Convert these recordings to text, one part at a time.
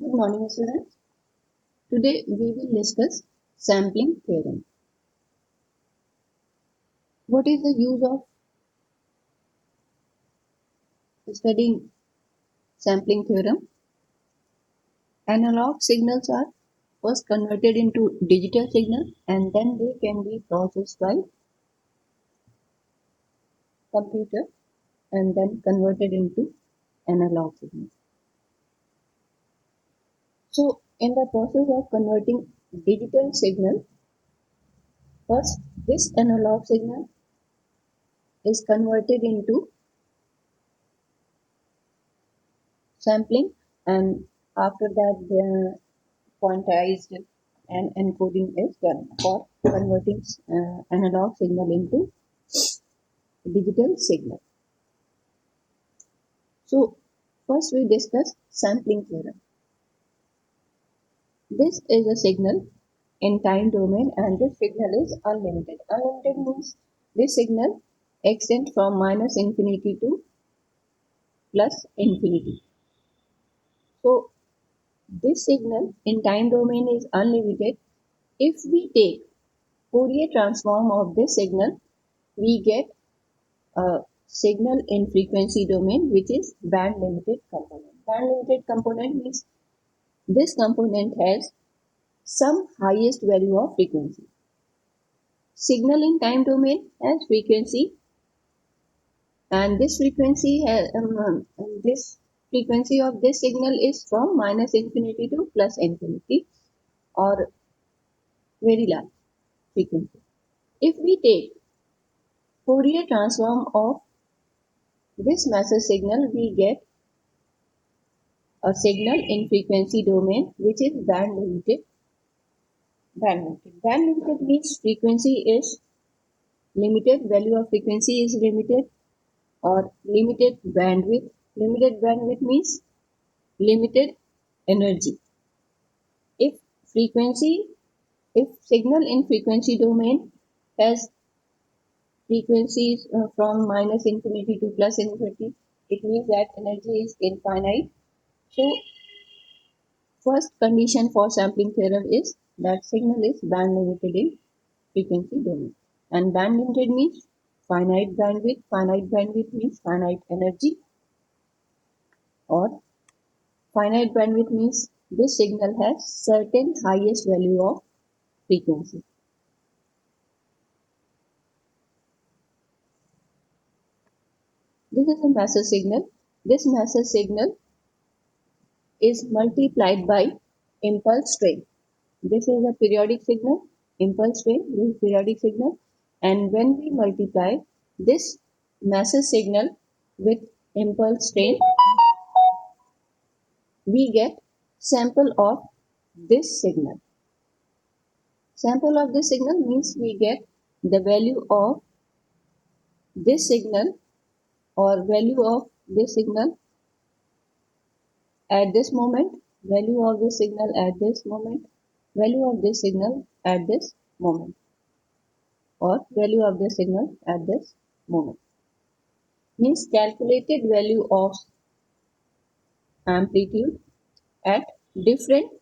Good morning, students. Today we will discuss sampling theorem. What is the use of studying sampling theorem? Analog signals are first converted into digital signal and then they can be processed by computer and then converted into analog signals. So in the process of converting digital signal, first this analog signal is converted into sampling and after that the quantized and encoding is done for converting analog signal into digital signal. So first we discuss sampling theorem. This is a signal in time domain and this signal is unlimited. Unlimited means this signal extends from minus infinity to plus infinity. So this signal in time domain is unlimited. If we take Fourier transform of this signal, we get a signal in frequency domain which is band limited component. Band limited component means this component has some highest value of frequency. Signal in time domain has frequency and this frequency has, this frequency of this signal is from minus infinity to plus infinity or very large frequency. If we take Fourier transform of this massive signal, we get a signal in frequency domain which is band limited. Band limited means frequency is limited, value of frequency is limited or limited bandwidth. Limited bandwidth means limited energy. If frequency, if signal in frequency domain has frequencies from minus infinity to plus infinity, it means that energy is infinite. So first condition for sampling theorem is that signal is band limited in frequency domain. And band limited means finite bandwidth. Finite bandwidth means finite energy. Or finite bandwidth means this signal has certain highest value of frequency. This is a massive signal. This massive signal is multiplied by impulse train. This is a periodic signal, impulse train, this is periodic signal. And when we multiply this massive signal with impulse train, we get sample of this signal. Sample of this signal means we get the value of this signal or value of this signal at this moment, value of this signal at this moment, value of this signal at this moment, or value of this signal at this moment. Means calculated value of amplitude at different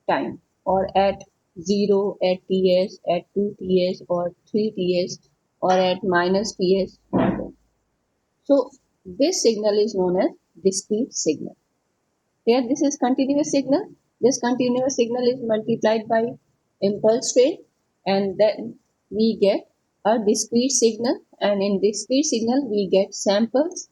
time or at 0, at Ts, at 2 Ts or 3 Ts or at minus Ts. So this signal is known as discrete signal. Here this is continuous signal. This continuous signal is multiplied by impulse train and then we get a discrete signal, and in discrete signal we get samples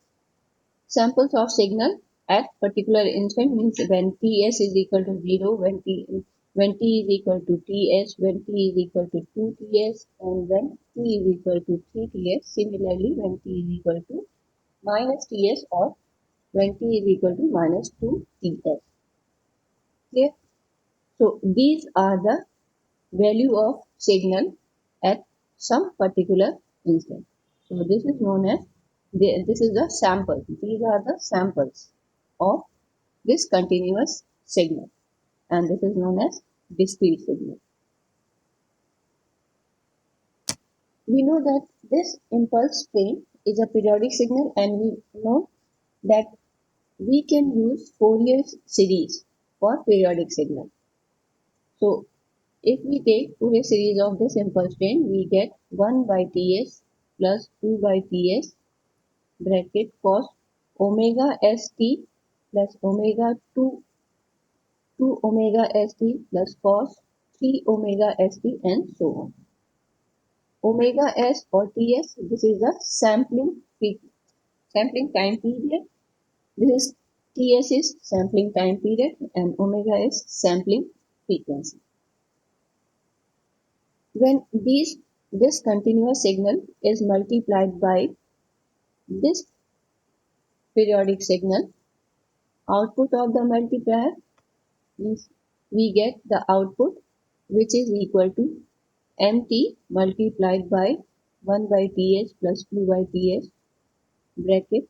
of signal at particular instant, means when Ts is equal to 0, when T is equal to Ts, when T is equal to 2 Ts, and when T is equal to 3 Ts. Similarly, when T is equal to minus Ts or when T is equal to minus 2 Ts. Clear? So these are the value of signal at some particular instant. So this is known as, this is the sample. These are the samples of this continuous signal, and this is known as discrete signal. We know that this impulse train is a periodic signal, and we know that we can use Fourier series for periodic signal. So if we take Fourier series of this impulse train, we get 1 by Ts plus 2 by Ts bracket cos omega st plus omega 2 omega st plus cos 3 omega st and so on. Omega s or Ts, this is the sampling time period. This is Ts is sampling time period and omega is sampling frequency. When this continuous signal is multiplied by this periodic signal, output of the multiplier means we get the output which is equal to mt multiplied by 1 by Ts plus 2 by Ts bracket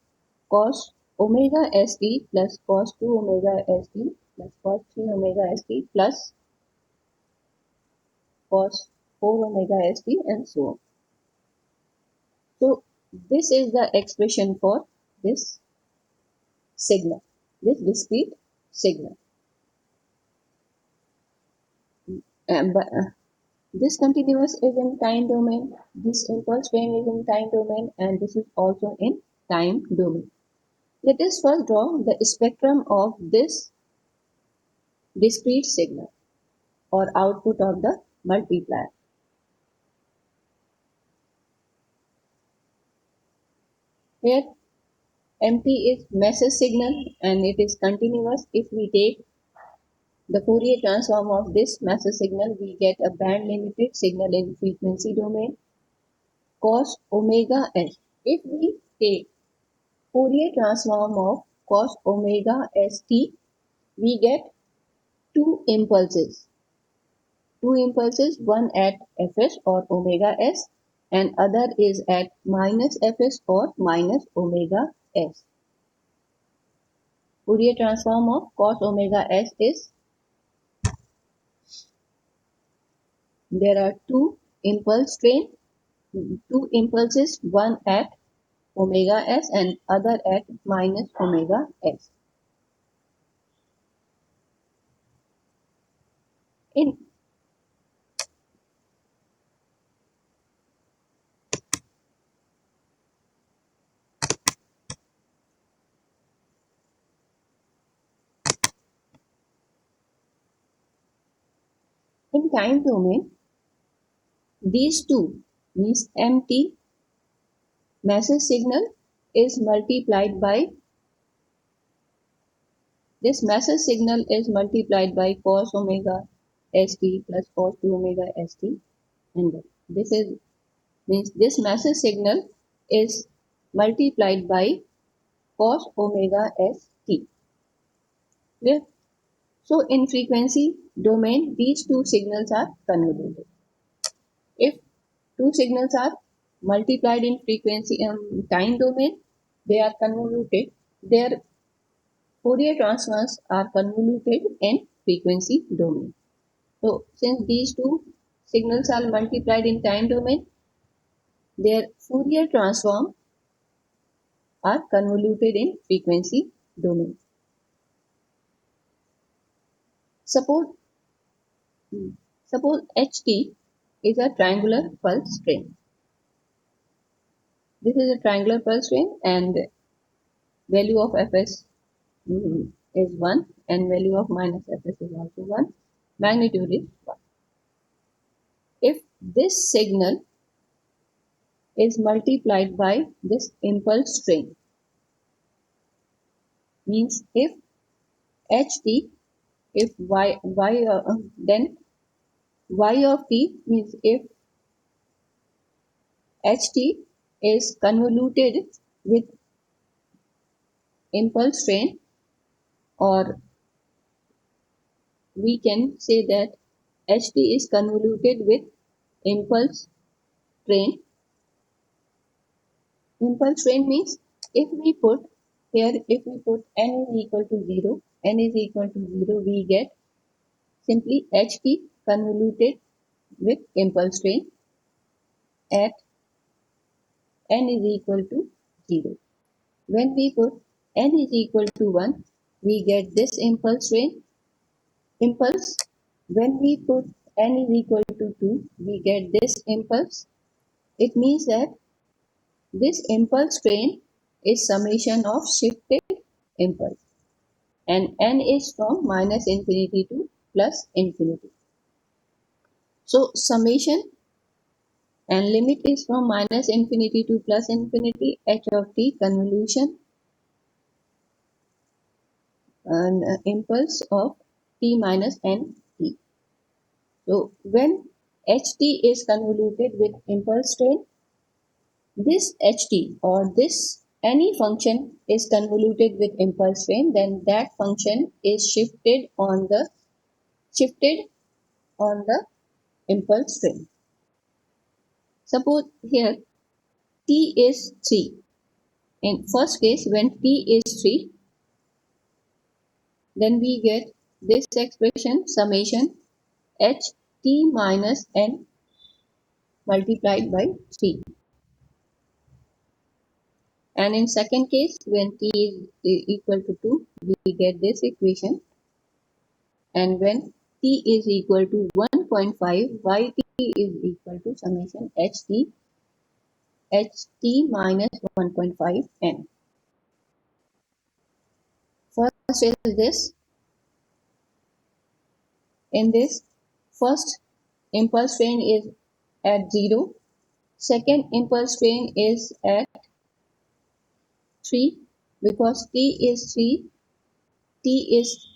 cos omega st plus cos 2 omega st plus cos 3 omega st plus cos 4 omega st and so on. So this is the expression for this signal, this discrete signal. This continuous is in time domain, this impulse train is in time domain, and this is also in time domain. Let us first draw the spectrum of this discrete signal or output of the multiplier. Here mt is message signal and it is continuous. If we take the Fourier transform of this message signal, we get a band limited signal in frequency domain cos omega s. If we take Fourier transform of cos omega st, we get two impulses, one at fs or omega s and other is at minus fs or minus omega s. Fourier transform of cos omega s is, there are two impulses, one at omega s and other at minus omega s. In time domain, these two means mt message signal is multiplied by, this message signal is multiplied by cos omega st plus cos 2 omega st, and this is means this message signal is multiplied by cos omega st. Clear? So in frequency domain, these two signals are convoluted. If two signals are multiplied in frequency time domain, they are convoluted. Their Fourier transforms are convoluted in frequency domain. So since these two signals are multiplied in time domain, their Fourier transform are convoluted in frequency domain. Suppose ht is a triangular pulse train. This is a triangular pulse train and value of fs is 1 and value of minus fs is also 1. Magnitude is 1. If this signal is multiplied by this impulse train, means if ht, if then y of t means if ht is convoluted with impulse train, or we can say that ht is convoluted with impulse train. Impulse train means if we put n is equal to 0, we get simply ht convoluted with impulse train at n is equal to 0. When we put n is equal to 1, we get this impulse train impulse. When we put n is equal to 2, we get this impulse. It means that this impulse train is summation of shifted impulse, and n is from minus infinity to plus infinity. So summation and limit is from minus infinity to plus infinity h of t convolution and impulse of t minus n t. So when ht is convoluted with impulse train, this ht or this any function is convoluted with impulse train, then that function is shifted on the impulse train. Suppose here t is 3. In first case, when t is 3, then we get this expression summation h t minus n multiplied by 3. And in second case, when t is equal to 2, we get this equation. And when t is equal to 1.5, yt is equal to summation ht minus 1.5 n. First is this. In this, first impulse train is at 0. Second impulse train is at 3 because t is 3. T is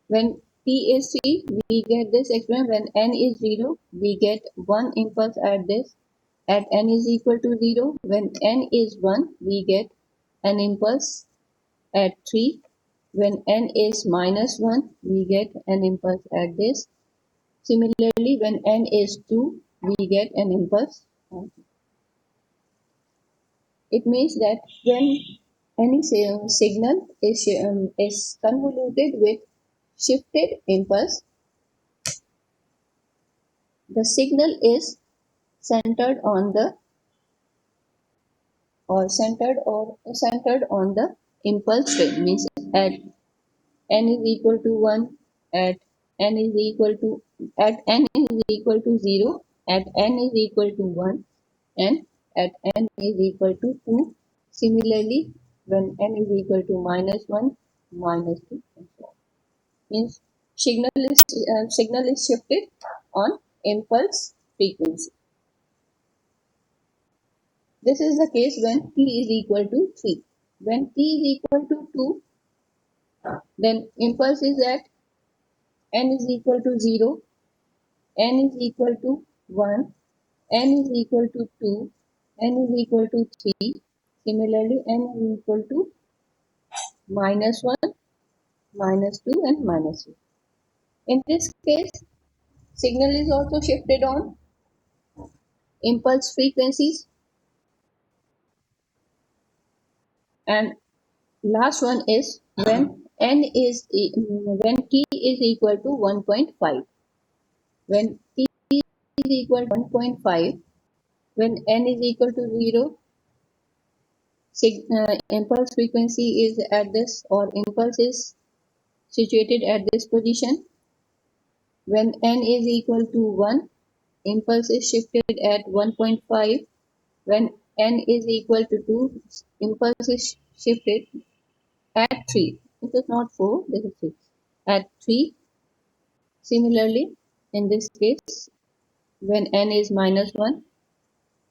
When t is 3, we get this expression. When n is 0, we get one impulse at this. At n is equal to 0, when n is 1, we get an impulse at 3. When n is minus 1, we get an impulse at this. Similarly, when n is 2, we get an impulse. It means that when any signal is convoluted with shifted impulse, the signal is centered on the centered on the impulse train. Means at n is equal to 1, at n is equal to at n is equal to 0, at n is equal to 1, and at n is equal to 2. Similarly, when n is equal to minus 1, minus 2, and so on. Means signal is shifted on impulse frequency. This is the case when t is equal to 3. When t is equal to 2, then impulse is at n is equal to 0, n is equal to 1, n is equal to 2, n is equal to 3. Similarly, n is equal to minus 1, minus 2, and minus 3. In this case, signal is also shifted on impulse frequencies. And last one is when when t is equal to 1.5. When t is equal to 1.5, when n is equal to 0, impulse frequency is at this, or impulse is situated at this position. When n is equal to 1, impulse is shifted at 1.5. When n is equal to 2, impulse is shifted at 3. This is not 4, this is 6. At 3. Similarly, in this case, when n is minus 1,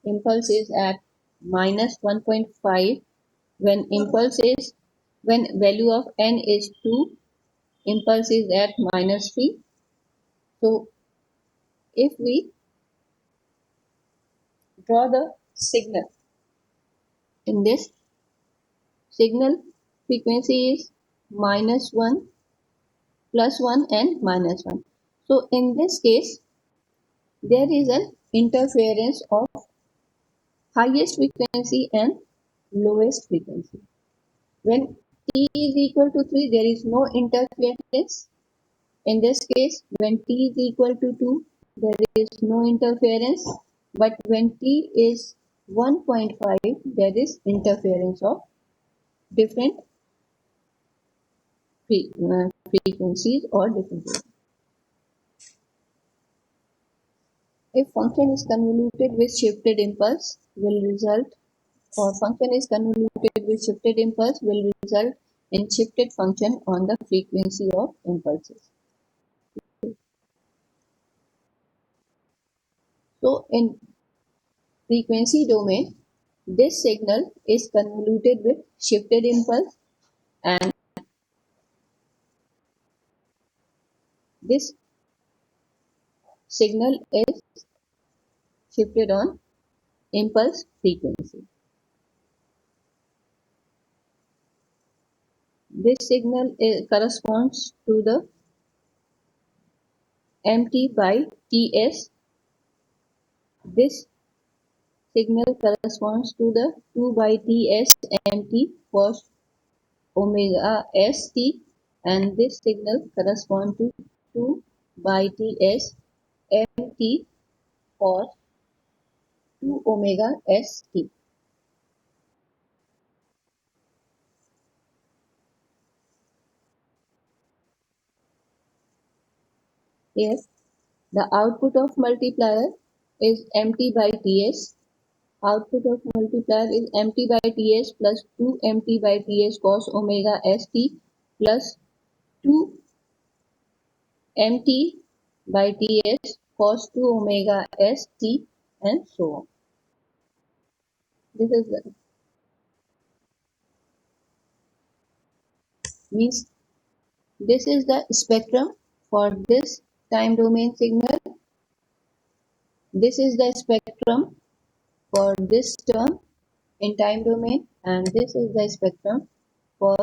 impulse is at minus 1.5. When value of n is 2, impulse is at minus 3. So if we draw the signal, in this signal frequency is minus 1, plus 1, and minus 1. So in this case, there is an interference of highest frequency and lowest frequency. When t is equal to 3, there is no interference. In this case, when t is equal to 2, there is no interference. But when t is 1.5, there is interference of different frequencies or different waves. If function is convoluted with shifted impulse will result or function is convoluted with shifted impulse will result in shifted function on the frequency of impulses. So in frequency domain, this signal is convoluted with shifted impulse and this signal is shifted on impulse frequency. This signal corresponds to the mt by Ts. This signal corresponds to the 2 by Ts mt cos omega st, and this signal corresponds to 2 by Ts mt cos 2 omega st. Here the output of multiplier is mt by Ts. Output of multiplier is mt by Ts plus 2 mt by Ts cos omega st plus 2 mt by Ts cos 2 omega st and so on. This is the means this is the spectrum for this time domain signal. This is the spectrum for this term in time domain, and this is the spectrum for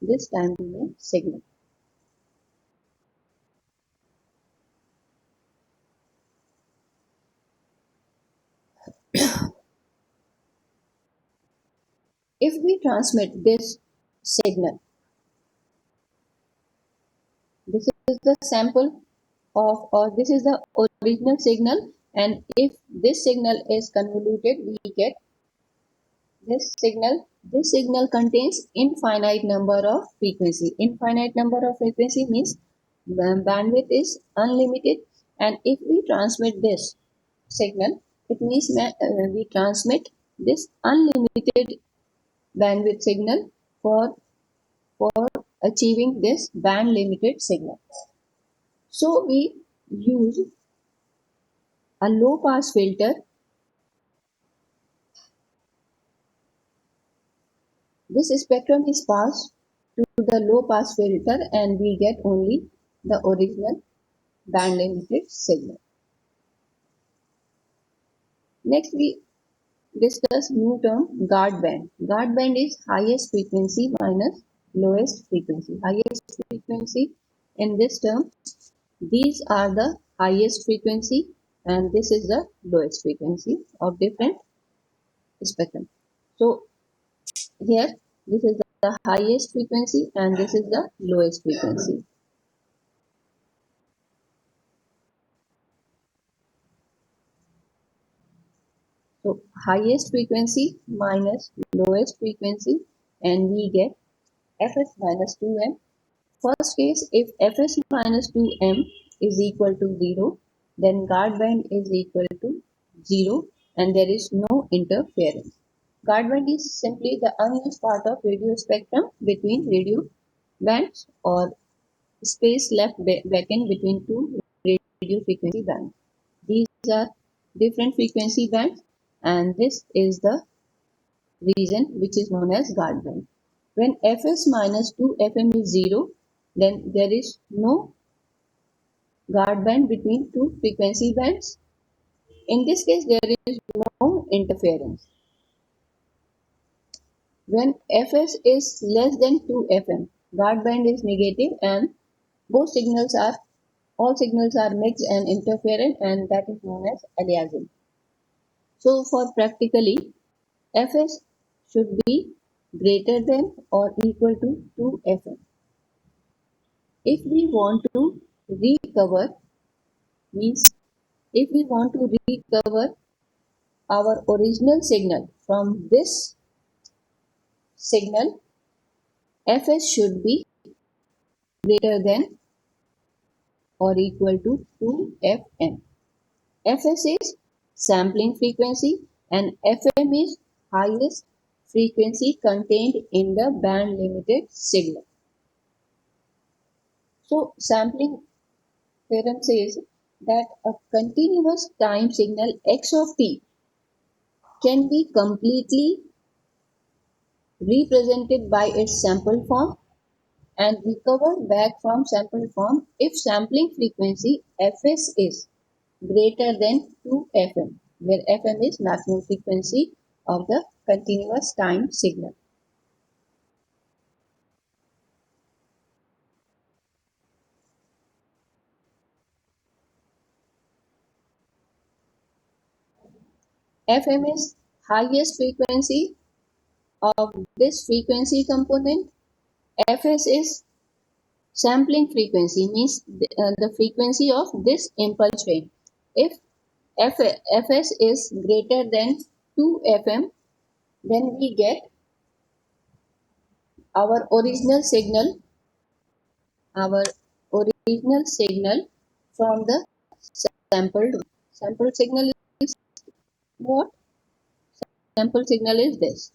this time domain signal. If we transmit this signal, this is the sample of or this is the original signal, and if this signal is convoluted we get this signal. This signal contains infinite number of frequency. Infinite number of frequency means bandwidth is unlimited, and if we transmit this signal it means we transmit this unlimited bandwidth signal for achieving this band limited signal. So we use a low pass filter. This spectrum is passed to the low pass filter and we get only the original band limited signal. Next we discuss new term guard band. Guard band is highest frequency minus lowest frequency. Highest frequency in this term, these are the highest frequency and this is the lowest frequency of different spectrum. So here this is the highest frequency and this is the lowest frequency. So highest frequency minus lowest frequency and we get fs minus 2m. First case, if fs minus 2m is equal to 0, then guard band is equal to 0 and there is no interference. Guard band is simply the unused part of radio spectrum between radio bands or space left vacant between two radio frequency bands. These are different frequency bands and this is the region which is known as guard band. When fs minus 2 fm is 0, then there is no guard band between two frequency bands. In this case, there is no interference. When fs is less than 2 fm, guard band is negative and both signals are all signals are mixed and interferent, and that is known as aliasing. So for practically, fs should be greater than or equal to 2 fm. If we want to recover means if we want to recover our original signal from this signal, fs should be greater than or equal to 2fm. Fs is sampling frequency and Fm is highest frequency contained in the band limited signal. So sampling theorem says that a continuous time signal x of t can be completely represented by its sample form and recovered back from sample form if sampling frequency Fs is greater than 2fm, where fm is maximum frequency of the continuous time signal. Fm is highest frequency of this frequency component. Fs is sampling frequency, means the frequency of this impulse wave. If Fs is greater than 2fm, then we get our original signal, our original signal from the sampled. Sample signal is what? Sample signal is this.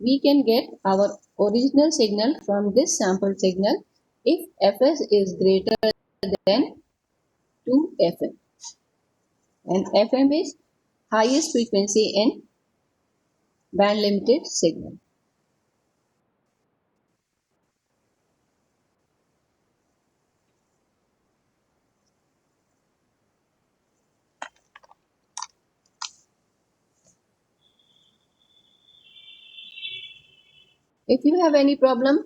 We can get our original signal from this sample signal if Fs is greater than 2fm, and fm is highest frequency in band limited signal. If you have any problem,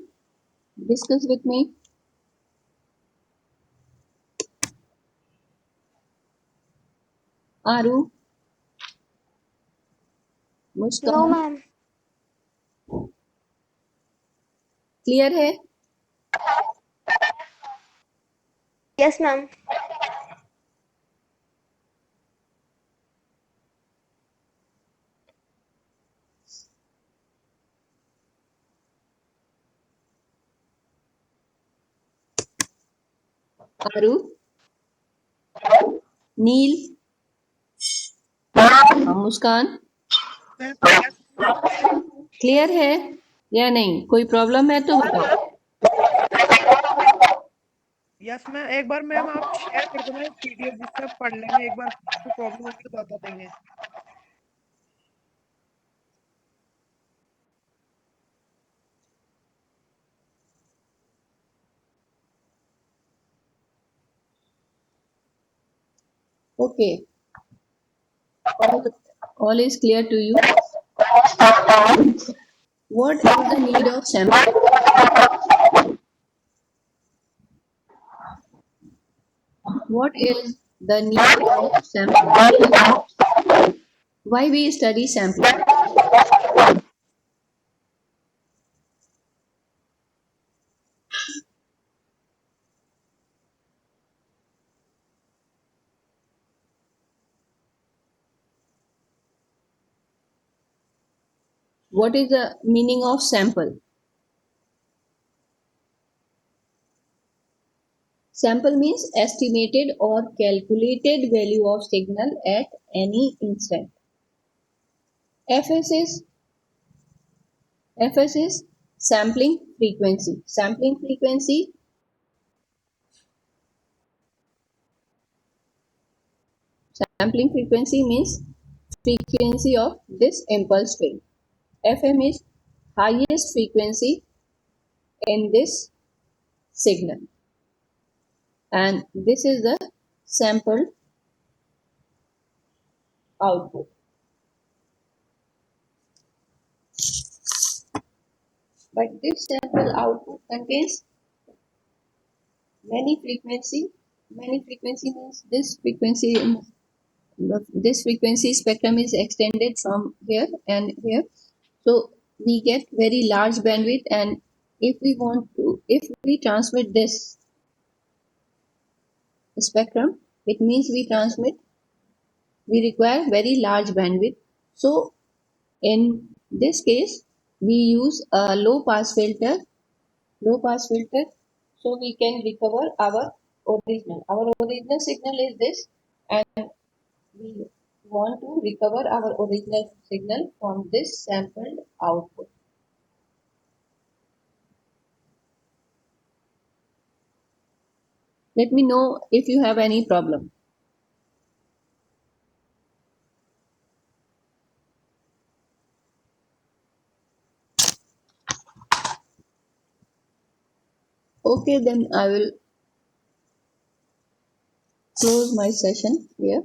discuss with me. Aru, no Muskan, ma'am. Clear है? Yes ma'am. Aru, Neel, Muskan, clear है या नहीं? कोई problem है तो बताओ। Yes ma'am, एक बार ma'am आप शेयर कर दो ना पीडीएफ, जिससे आप पढ़ लेंगे। एक बार कोई प्रॉब्लम होगी तो बता देंगे। Okay, all is clear to you. What is the need of sample? What is the need of sample? Why we study sampling? What is the meaning of sample? Sample means estimated or calculated value of signal at any instant. Fs is Fs is sampling frequency. Sampling frequency means frequency of this impulse wave. Fm is highest frequency in this signal, and this is the sample output. But this sample output contains many frequency. Many frequency means this frequency spectrum is extended from here and here. So we get very large bandwidth, and if we transmit this spectrum, it means we require very large bandwidth. So in this case, we use a low pass filter So we can recover our original. Our original signal is this, and we want to recover our original signal from this sampled output. Let me know if you have any problem. Okay, then I will close my session here.